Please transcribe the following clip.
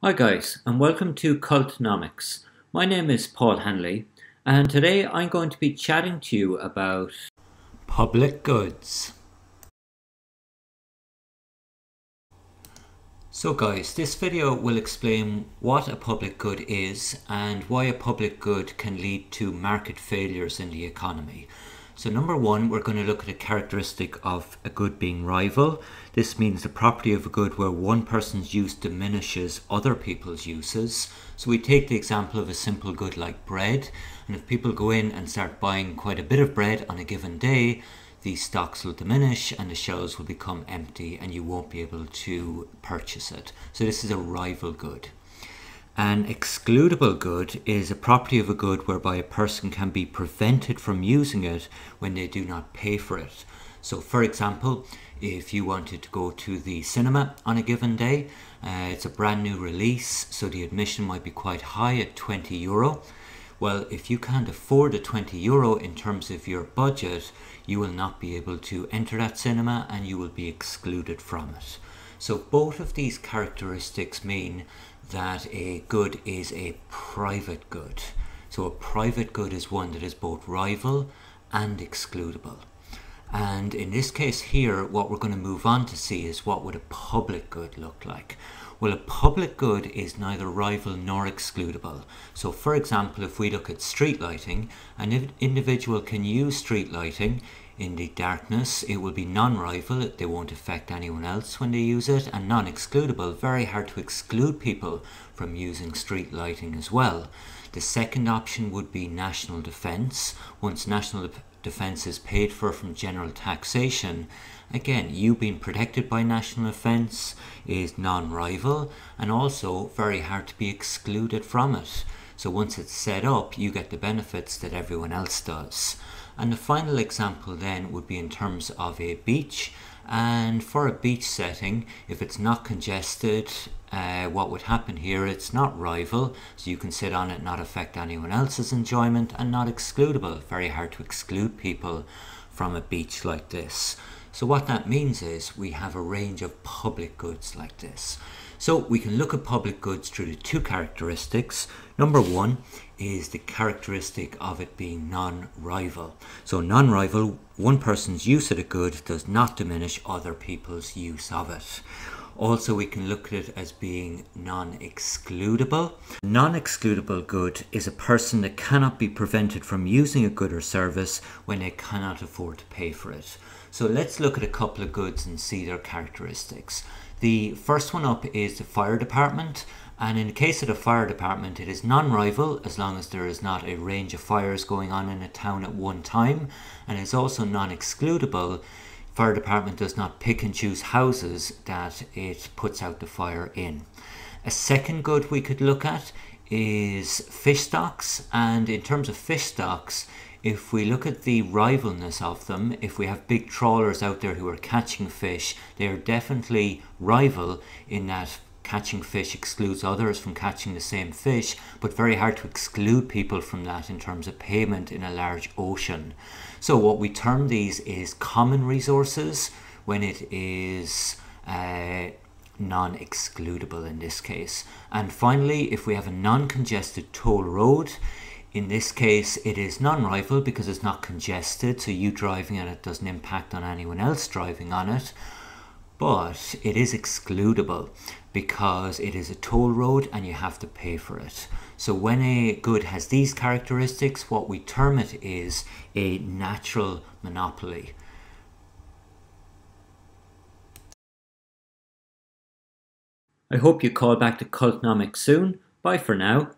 Hi guys, and welcome to Cultnomics. My name is Paul Hanley, and today I'm going to be chatting to you about public goods. So guys, this video will explain what a public good is and why a public good can lead to market failures in the economy. So number one, we're going to look at a characteristic of a good being rival. This means the property of a good where one person's use diminishes other people's uses. So we take the example of a simple good like bread, and if people go in and start buying quite a bit of bread on a given day, these stocks will diminish and the shelves will become empty and you won't be able to purchase it. So this is a rival good. An excludable good is a property of a good whereby a person can be prevented from using it when they do not pay for it. So for example, if you wanted to go to the cinema on a given day, it's a brand new release, so the admission might be quite high at €20. Well, if you can't afford the €20 in terms of your budget, you will not be able to enter that cinema and you will be excluded from it. So both of these characteristics mean that a good is a private good. So a private good is one that is both rival and excludable. And in this case here, what we're going to move on to see is what would a public good look like. Well, a public good is neither rival nor excludable. So for example, if we look at street lighting, an individual can use street lighting in the darkness. It will be non-rival, they won't affect anyone else when they use it, and non-excludable, very hard to exclude people from using street lighting as well. The second option would be national defence. Once national defence is paid for from general taxation, again, you being protected by national defence is non-rival and also very hard to be excluded from it. So once it's set up, you get the benefits that everyone else does. And the final example then would be in terms of a beach. And for a beach setting, if it's not congested, what would happen here, it's not rival, so you can sit on it, not affect anyone else's enjoyment, and not excludable. Very hard to exclude people from a beach like this. So what that means is we have a range of public goods like this. So we can look at public goods through the two characteristics. Number one is the characteristic of it being non-rival. So non-rival, one person's use of the good does not diminish other people's use of it. Also, we can look at it as being non-excludable. Non-excludable good is a person that cannot be prevented from using a good or service when they cannot afford to pay for it. So let's look at a couple of goods and see their characteristics. The first one up is the fire department, and in the case of the fire department, it is non-rival as long as there is not a range of fires going on in a town at one time, and is also non-excludable. Fire department does not pick and choose houses that it puts out the fire in. A second good we could look at is fish stocks, and in terms of fish stocks, if we look at the rivalness of them, if we have big trawlers out there who are catching fish, they are definitely rival in that catching fish excludes others from catching the same fish, but very hard to exclude people from that in terms of payment in a large ocean. So what we term these is common resources when it is non-excludable in this case. And finally, if we have a non-congested toll road, in this case, it is non-rival because it's not congested, so you driving on it doesn't impact on anyone else driving on it. But it is excludable because it is a toll road and you have to pay for it. So when a good has these characteristics, what we term it is a natural monopoly. I hope you call back to Cultnomics soon. Bye for now.